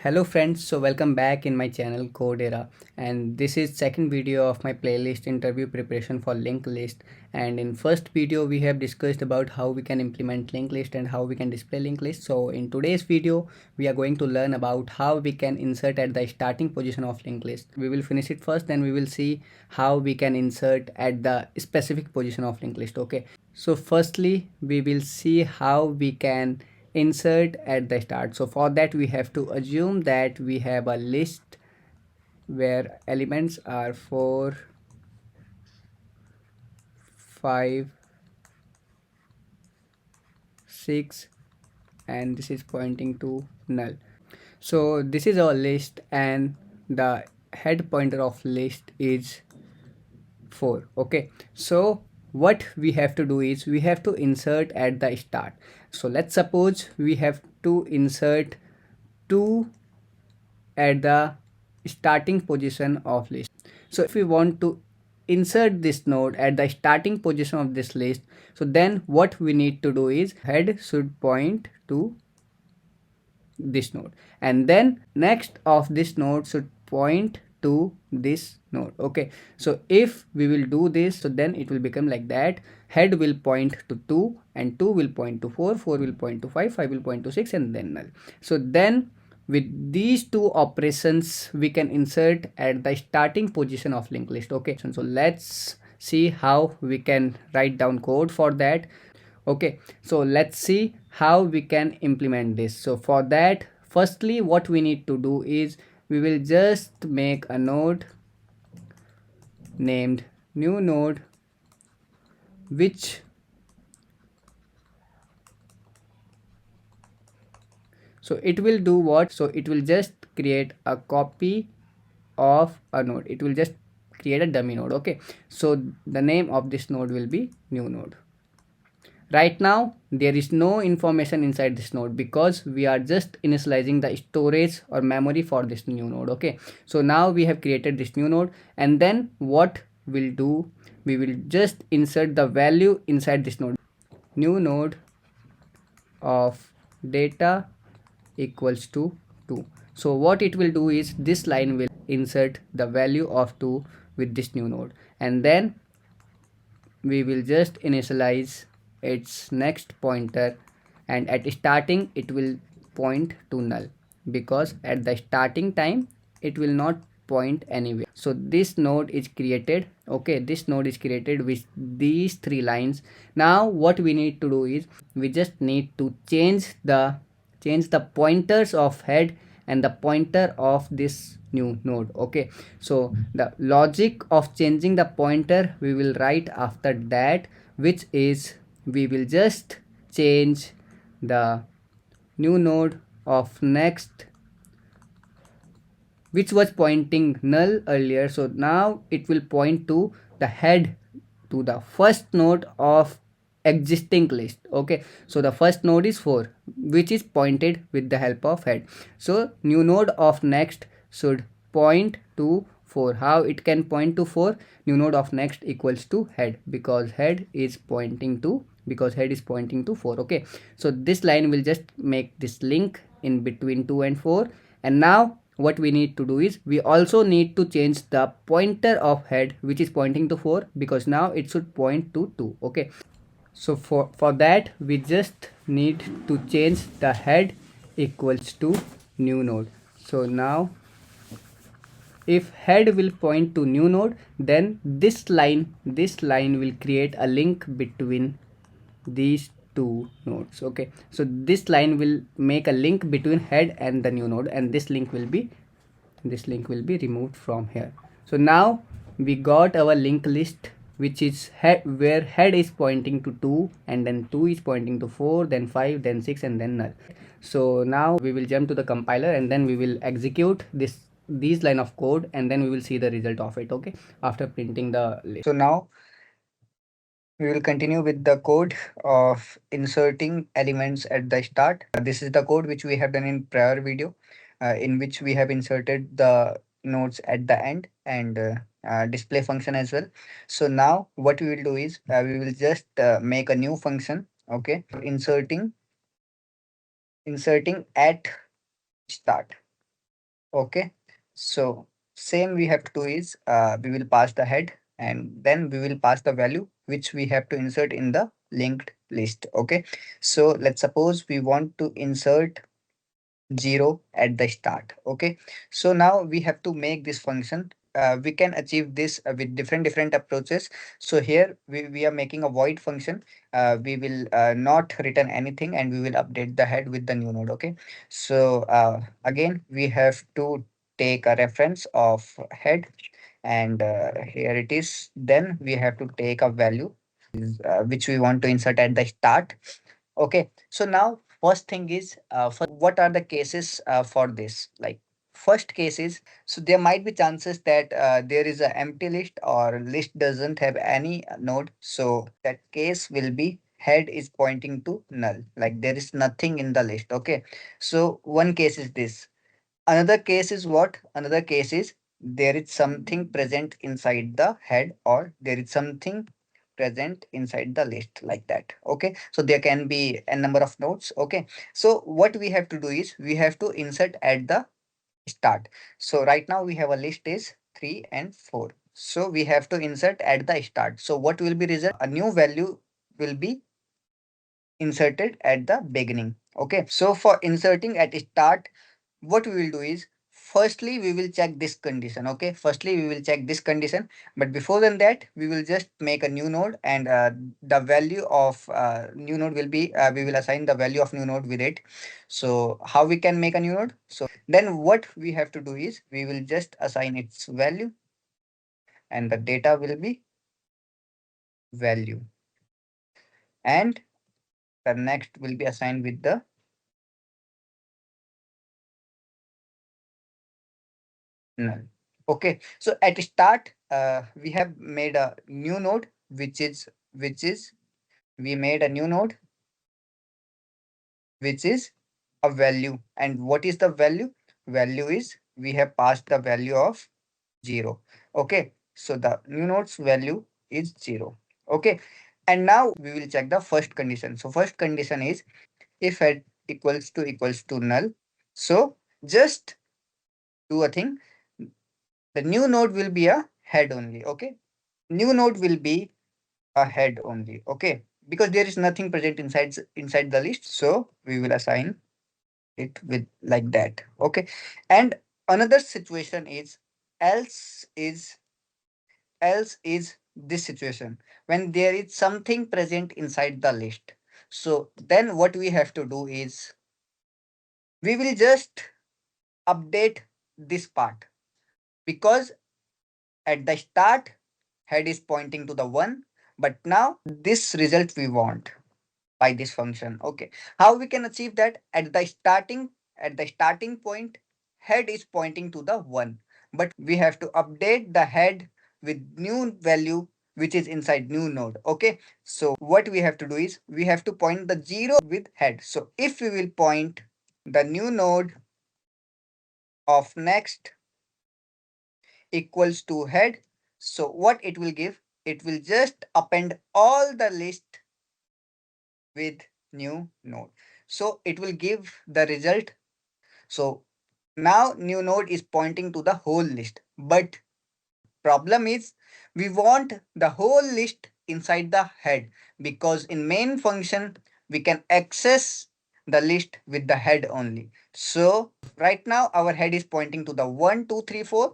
Hello friends, so welcome back in my channel Code Era, and this is second video of my playlist interview preparation for linked list. And in first video we have discussed about how we can implement linked list and how we can display linked list. So in today's video we are going to learn about how we can insert at the starting position of linked list. We will finish it first, then we will see how we can insert at the specific position of linked list. Okay, so firstly we will see how we can insert at the start. So for that we have to assume that we have a list where elements are 4, 5, 6, and this is pointing to null. So this is our list and the head pointer of list is 4. Okay, so what we have to do is we have to insert at the start. So let's suppose we have to insert 2 at the starting position of list. So if we want to insert this node at the starting position of this list, so then what we need to do is head should point to this node, and then next of this node should point to this node. Okay, so if we will do this, so then it will become like that: head will point to 2 and 2 will point to 4, 4 will point to 5, 5 will point to 6, and then null. So then with these two operations we can insert at the starting position of linked list. Okay, so let's see how we can write down code for that. Okay, so let's see how we can implement this. So for that, firstly what we need to do is we will just make a node named new node, which so it will do what? So it will just create a copy of a node. It will just create a dummy node. Okay, so the name of this node will be new node. Right now there is no information inside this node because we are just initializing the storage or memory for this new node. Okay, so now we have created this new node, and then what we'll do, we will just insert the value inside this node. New node of data equals to 2. So what it will do is this line will insert the value of 2 with this new node, and then we will just initialize its next pointer, and at starting it will point to null because at the starting time it will not point anywhere. So this node is created. Okay, this node is created with these 3 lines. Now what we need to do is we just need to change the pointers of head and the pointer of this new node. Okay, so the logic of changing the pointer we will write after that, which is we will just change the new node of next, which was pointing null earlier. So now it will point to the head, to the first node of existing list. Okay, so the first node is 4, which is pointed with the help of head. So new node of next should point to 4. How it can point to 4? New node of next equals to head, because head is pointing to 4. Okay, so this line will just make this link in between 2 and 4. And now what we need to do is we also need to change the pointer of head, which is pointing to 4, because now it should point to 2. Okay, so for that we just need to change the head equals to new node. So now if head will point to new node, then this line will create a link between these two nodes. Okay, so this line will make a link between head and the new node, and this link will be removed from here. So now we got our link list, which is head, where head is pointing to 2, and then 2 is pointing to 4, then 5, then 6, and then null. So now we will jump to the compiler, and then we will execute these line of code, and then we will see the result of it. Okay, after printing the list. So now we will continue with the code of inserting elements at the start. This is the code which we have done in prior video, in which we have inserted the nodes at the end and display function as well. So now what we will do is we will just make a new function. Okay, inserting at start. Okay, so same we have to do is we will pass the head and then we will pass the value which we have to insert in the linked list. Okay, so let's suppose we want to insert 0 at the start. Okay, so now we have to make this function. We can achieve this with different approaches. So here we are making a void function. We will not return anything and we will update the head with the new node. Okay, so again we have to take a reference of head and here it is. Then we have to take a value which we want to insert at the start. Okay, so now first thing is what are the cases for this? Like first case is, so there might be chances that there is an empty list or list doesn't have any node. So that case will be head is pointing to null, like there is nothing in the list. Okay, so one case is this. Another case is what? Another case is there is something present inside the head or there is something present inside the list like that. Okay, so there can be a number of nodes. Okay, so what we have to do is we have to insert at the start. So right now we have a list is 3 and 4. So we have to insert at the start. So what will be result? A new value will be inserted at the beginning. Okay, so for inserting at start, what we will do is firstly we will check this condition. Okay, firstly we will check this condition, but before than that we will just make a new node and the value of new node will be we will assign the value of new node with it. So how we can make a new node? So then what we have to do is we will just assign its value and the data will be value and the next will be assigned with the null. Okay, so at start we have made a new node which is we made a new node which is a value. And what is the value? Value is we have passed the value of 0. Okay, so the new node's value is 0. Okay, and now we will check the first condition. So first condition is if head equals to null. So just do a thing, the new node will be a head only. Okay, new node will be a head only. Okay, because there is nothing present inside the list, so we will assign it with like that. Okay, and another situation is else is else is this situation when there is something present inside the list. So then what we have to do is we will just update this part because at the start head is pointing to the 1, but now this result we want by this function. Okay, how we can achieve that? At the starting point head is pointing to the 1, but we have to update the head with new value which is inside new node. Okay, so what we have to do is we have to point the 0 with head. So if we will point the new node of next equals to head, so what it will give, it will just append all the list with new node. So it will give the result. So now new node is pointing to the whole list. But problem is we want the whole list inside the head because in main function we can access the list with the head only. So right now our head is pointing to the 1, 2, 3, 4.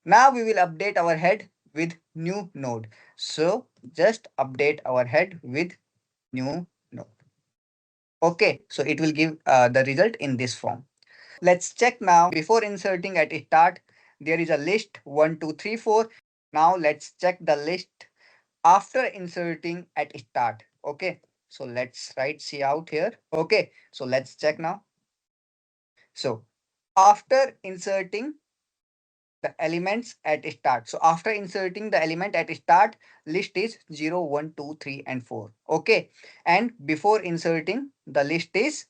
Now we will update our head with new node. So just update our head with new node. Okay, so it will give the result in this form. Let's check now. Before inserting at start, there is a list 1, 2, 3, 4. Now let's check the list after inserting at start. Okay, so let's write C out here. Okay, so let's check now. So after inserting the elements at start. So after inserting the element at start, list is 0, 1, 2, 3, and 4. Okay, and before inserting the list is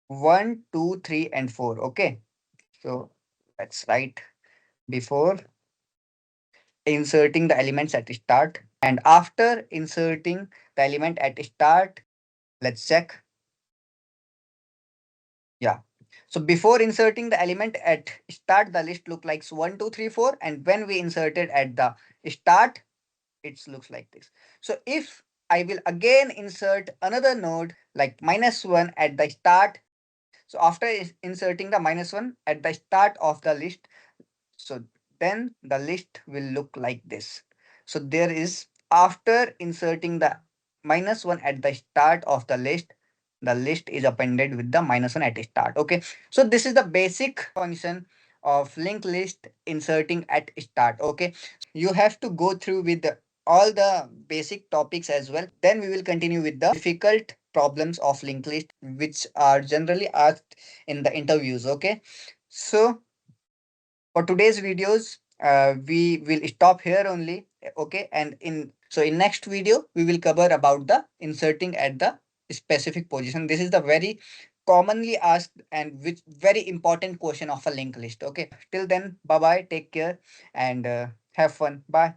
1, 2, 3, and 4. Okay, so let's write before inserting the elements at start and after inserting the element at start. Let's check. Yeah. So before inserting the element at start, the list look like 1, 2, 3, 4, and when we inserted at the start, it looks like this. So if I will again insert another node like -1 at the start, so after inserting the -1 at the start of the list, so then the list will look like this. So there is, after inserting the -1 at the start of the list is appended with the -1 at start. Okay. So this is the basic function of linked list inserting at start. Okay. You have to go through with all the basic topics as well. Then we will continue with the difficult problems of linked list, which are generally asked in the interviews. Okay. So for today's videos, we will stop here only. Okay, and in next video we will cover about the inserting at the specific position. This is the very commonly asked and which very important question of a linked list. Okay, till then, bye bye, take care, and have fun. Bye.